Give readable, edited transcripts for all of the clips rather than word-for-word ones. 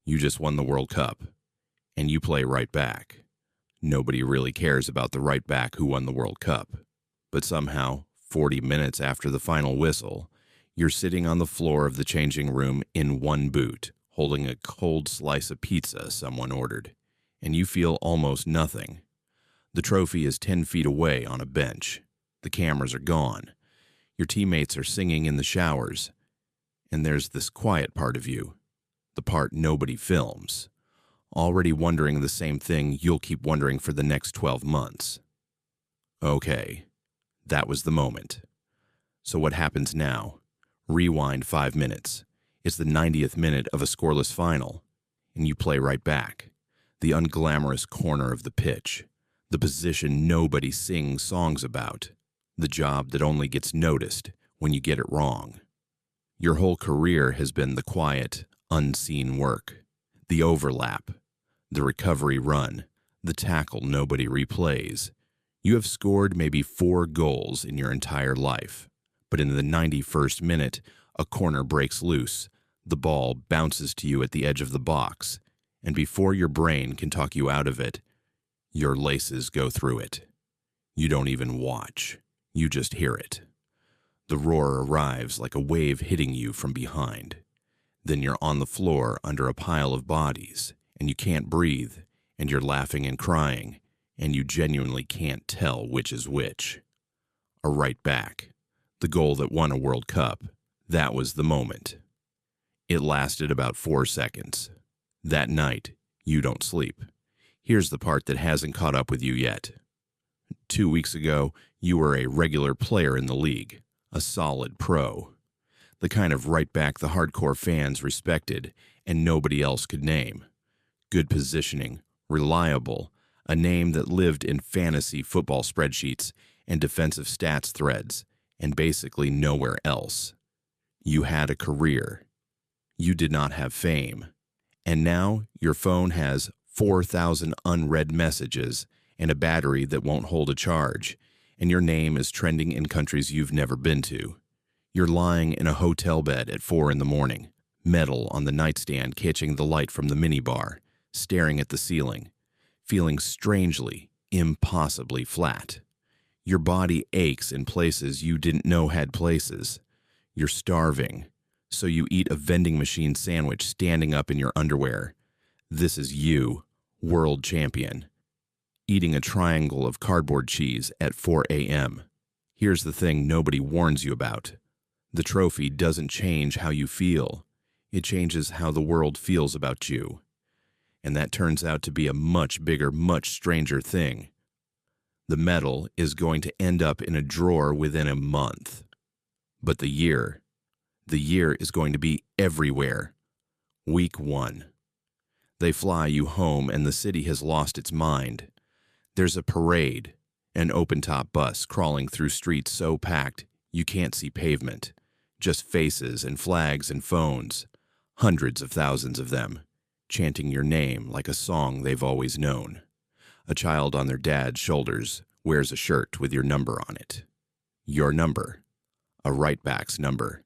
You just won the World Cup, and you play right back. Nobody really cares about the right back who won the World Cup. But somehow, 40 minutes after the final whistle, you're sitting on the floor of the changing room in one boot, holding a cold slice of pizza someone ordered, and you feel almost nothing. The trophy is 10 feet away on a bench. The cameras are gone. Your teammates are singing in the showers. And there's this quiet part of you, the part nobody films, already wondering the same thing you'll keep wondering for the next 12 months. Okay, that was the moment. So what happens now? Rewind 5 minutes. It's the 90th minute of a scoreless final, and you play right back. The unglamorous corner of the pitch. The position nobody sings songs about. The job that only gets noticed when you get it wrong. Your whole career has been the quiet, unseen work. The overlap. The recovery run. The tackle nobody replays. You have scored maybe 4 goals in your entire life. But in the 91st minute, a corner breaks loose. The ball bounces to you at the edge of the box. And before your brain can talk you out of it, your laces go through it. You don't even watch. You just hear it. The roar arrives like a wave hitting you from behind. Then you're on the floor under a pile of bodies, and you can't breathe, and you're laughing and crying, and you genuinely can't tell which is which. A right back. The goal that won a World Cup. That was the moment. It lasted about 4 seconds. That night, you don't sleep. Here's the part that hasn't caught up with you yet. 2 weeks ago, you were a regular player in the league, a solid pro. The kind of right back the hardcore fans respected and nobody else could name. Good positioning, reliable, a name that lived in fantasy football spreadsheets and defensive stats threads, and basically nowhere else. You had a career. You did not have fame. And now your phone has 4,000 unread messages and a battery that won't hold a charge, and your name is trending in countries you've never been to. You're lying in a hotel bed at 4 in the morning, metal on the nightstand catching the light from the minibar, staring at the ceiling, feeling strangely, impossibly flat. Your body aches in places you didn't know had places. You're starving, so you eat a vending machine sandwich standing up in your underwear. This is you, world champion, eating a triangle of cardboard cheese at 4 a.m. Here's the thing nobody warns you about. The trophy doesn't change how you feel. It changes how the world feels about you. And that turns out to be a much bigger, much stranger thing. The medal is going to end up in a drawer within a month. But the year is going to be everywhere. Week 1. They fly you home and the city has lost its mind. There's a parade, an open-top bus crawling through streets so packed you can't see pavement, just faces and flags and phones, hundreds of thousands of them, chanting your name like a song they've always known. A child on their dad's shoulders wears a shirt with your number on it. Your number, a right back's number.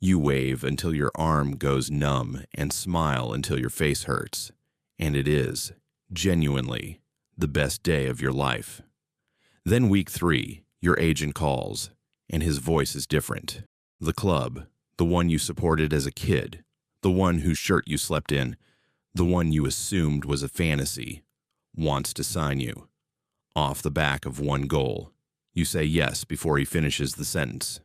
You wave until your arm goes numb and smile until your face hurts. And it is, genuinely, the best day of your life. Then week 3, your agent calls, and his voice is different. The club, the one you supported as a kid, the one whose shirt you slept in, the one you assumed was a fantasy, wants to sign you. Off the back of one goal. You say yes before he finishes the sentence.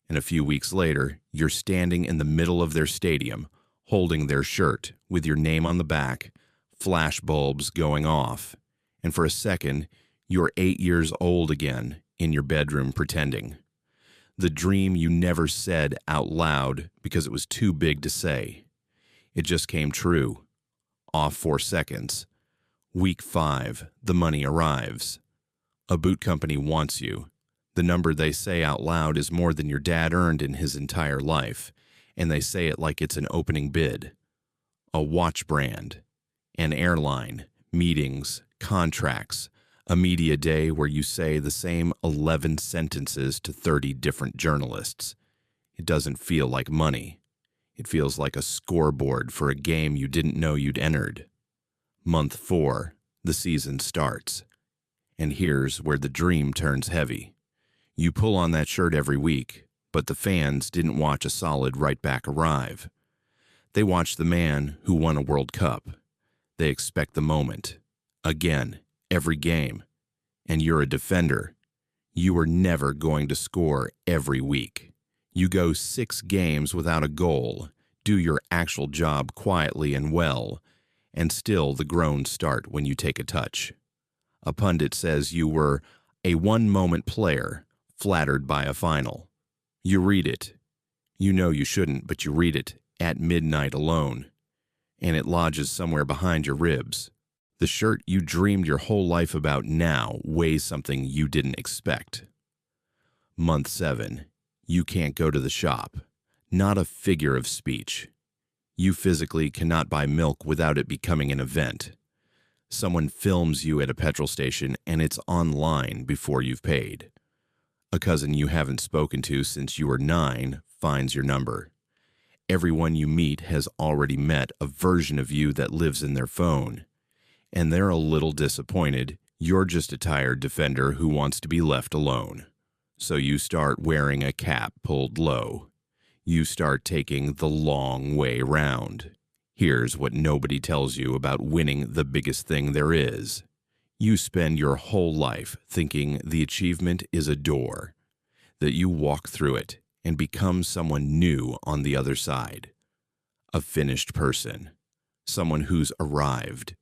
And a few weeks later, you're standing in the middle of their stadium, holding their shirt with your name on the back, flash bulbs going off. And for a second, you're 8 years old again in your bedroom pretending. The dream you never said out loud because it was too big to say. It just came true. Off 4 seconds. Week 5, the money arrives. A boot company wants you. The number they say out loud is more than your dad earned in his entire life, and they say it like it's an opening bid. A watch brand, an airline, meetings, contracts, a media day where you say the same 11 sentences to 30 different journalists. It doesn't feel like money. It feels like a scoreboard for a game you didn't know you'd entered. Month 4, the season starts. And here's where the dream turns heavy. You pull on that shirt every week, but the fans didn't watch a solid right back arrive. They watched the man who won a World Cup. They expect the moment. Again, every game. And you're a defender. You are never going to score every week. You go 6 games without a goal, do your actual job quietly and well, and still the groans start when you take a touch. A pundit says you were a one-moment player, flattered by a final. You read it. You know you shouldn't, but you read it at midnight alone, and it lodges somewhere behind your ribs. The shirt you dreamed your whole life about now weighs something you didn't expect. Month 7. You can't go to the shop. Not a figure of speech. You physically cannot buy milk without it becoming an event. Someone films you at a petrol station and it's online before you've paid. A cousin you haven't spoken to since you were 9 finds your number. Everyone you meet has already met a version of you that lives in their phone. And they're a little disappointed. You're just a tired defender who wants to be left alone. So you start wearing a cap pulled low. You start taking the long way round. Here's what nobody tells you about winning the biggest thing there is. You spend your whole life thinking the achievement is a door, that you walk through it and become someone new on the other side. A finished person. Someone who's arrived.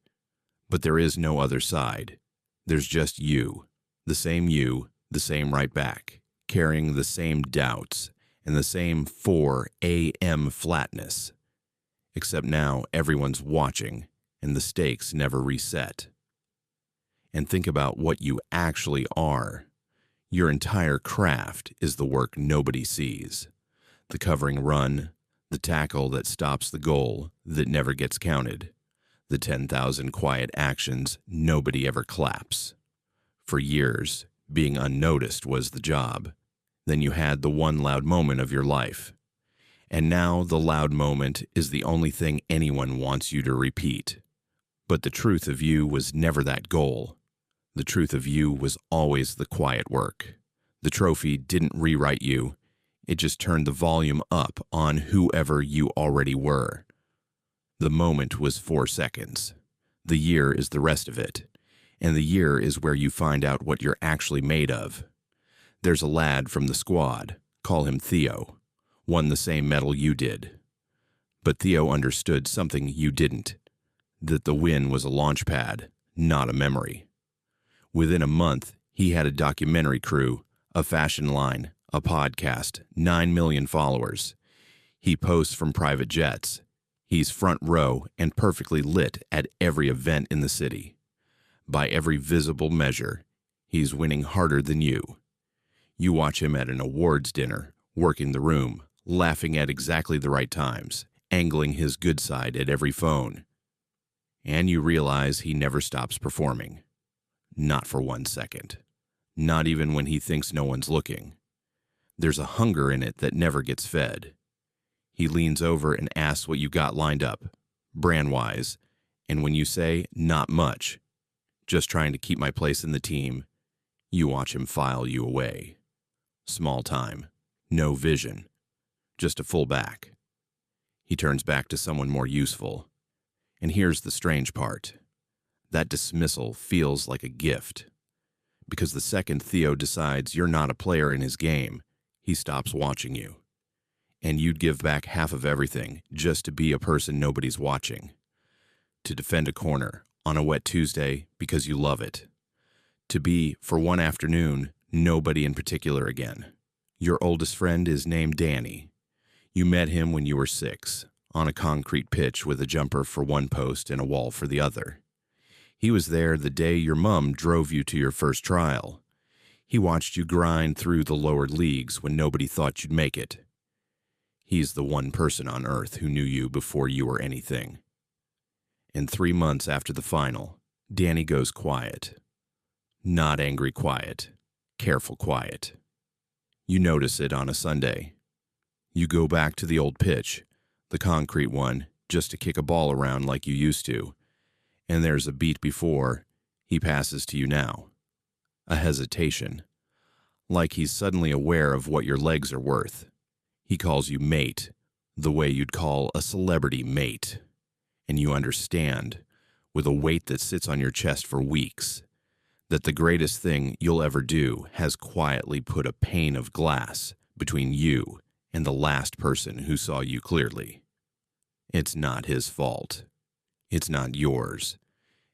But there is no other side. There's just you, the same right back, carrying the same doubts and the same 4 a.m. flatness. Except now everyone's watching and the stakes never reset. And think about what you actually are. Your entire craft is the work nobody sees. The covering run, the tackle that stops the goal that never gets counted. The 10,000 quiet actions nobody ever claps. For years, being unnoticed was the job. Then you had the one loud moment of your life. And now the loud moment is the only thing anyone wants you to repeat. But the truth of you was never that goal. The truth of you was always the quiet work. The trophy didn't rewrite you. It just turned the volume up on whoever you already were. The moment was 4 seconds. The year is the rest of it. And the year is where you find out what you're actually made of. There's a lad from the squad, call him Theo, won the same medal you did. But Theo understood something you didn't, that the win was a launch pad, not a memory. Within a month, he had a documentary crew, a fashion line, a podcast, 9 million followers. He posts from private jets. He's front row and perfectly lit at every event in the city. By every visible measure, he's winning harder than you. You watch him at an awards dinner, working the room, laughing at exactly the right times, angling his good side at every phone. And you realize he never stops performing. Not for 1 second. Not even when he thinks no one's looking. There's a hunger in it that never gets fed. He leans over and asks what you got lined up, brand-wise, and when you say, not much, just trying to keep my place in the team, you watch him file you away. Small time, no vision, just a full back. He turns back to someone more useful. And here's the strange part. That dismissal feels like a gift. Because the second Theo decides you're not a player in his game, he stops watching you. And you'd give back half of everything just to be a person nobody's watching. To defend a corner on a wet Tuesday because you love it. To be, for one afternoon, nobody in particular again. Your oldest friend is named Danny. You met him when you were 6, on a concrete pitch with a jumper for one post and a wall for the other. He was there the day your mom drove you to your first trial. He watched you grind through the lower leagues when nobody thought you'd make it. He's the one person on earth who knew you before you were anything. And 3 months after the final, Danny goes quiet. Not angry quiet, careful quiet. You notice it on a Sunday. You go back to the old pitch, The concrete one, just to kick a ball around like you used to. And there's a beat before he passes to you now. A hesitation. Like he's suddenly aware of what your legs are worth. He calls you mate, the way you'd call a celebrity mate. And you understand, with a weight that sits on your chest for weeks, that the greatest thing you'll ever do has quietly put a pane of glass between you and the last person who saw you clearly. It's not his fault. It's not yours.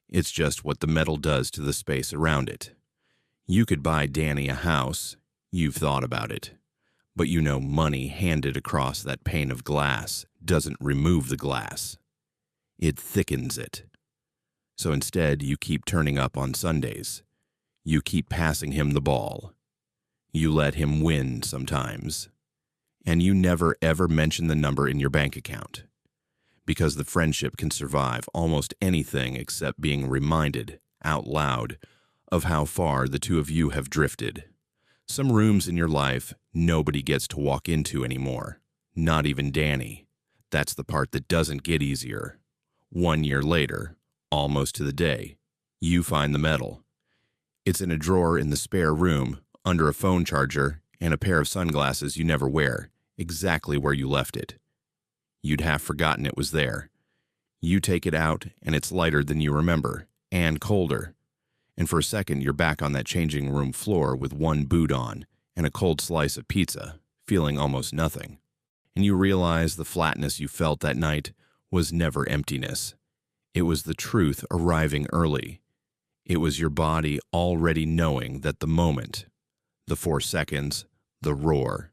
It's just what the metal does to the space around it. You could buy Danny a house. You've thought about it. But you know money handed across that pane of glass doesn't remove the glass. It thickens it. So instead, you keep turning up on Sundays. You keep passing him the ball. You let him win sometimes. And you never ever mention the number in your bank account. Because the friendship can survive almost anything except being reminded, out loud, of how far the two of you have drifted. Some rooms in your life nobody gets to walk into anymore. Not even Danny. That's the part that doesn't get easier. 1 year later, almost to the day, you find the medal. It's in a drawer in the spare room, under a phone charger, and a pair of sunglasses you never wear, exactly where you left it. You'd half forgotten it was there. You take it out, and it's lighter than you remember, and colder. And for a second, you're back on that changing room floor with one boot on and a cold slice of pizza, feeling almost nothing. And you realize the flatness you felt that night was never emptiness. It was the truth arriving early. It was your body already knowing that the moment, the 4 seconds, the roar,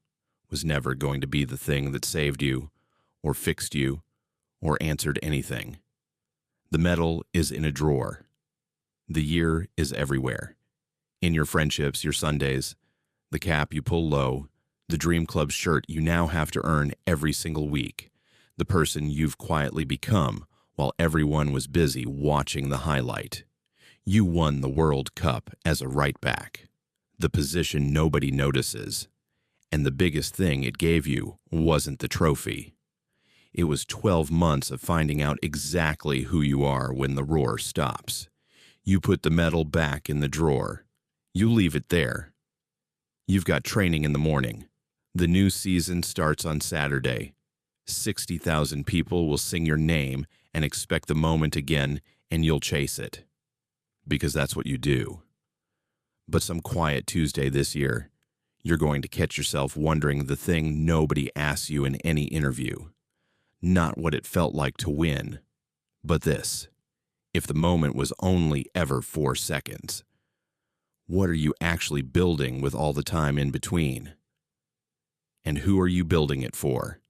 was never going to be the thing that saved you, or fixed you, or answered anything. The medal is in a drawer. The year is everywhere. In your friendships, your Sundays, the cap you pull low, the Dream Club shirt you now have to earn every single week, the person you've quietly become while everyone was busy watching the highlight. You won the World Cup as a right back, the position nobody notices. And the biggest thing it gave you wasn't the trophy. It was 12 months of finding out exactly who you are when the roar stops. You put the medal back in the drawer. You leave it there. You've got training in the morning. The new season starts on Saturday. 60,000 people will sing your name and expect the moment again, and you'll chase it. Because that's what you do. But some quiet Tuesday this year, you're going to catch yourself wondering the thing nobody asks you in any interview. Not what it felt like to win, but this. If the moment was only ever 4 seconds, what are you actually building with all the time in between? And who are you building it for?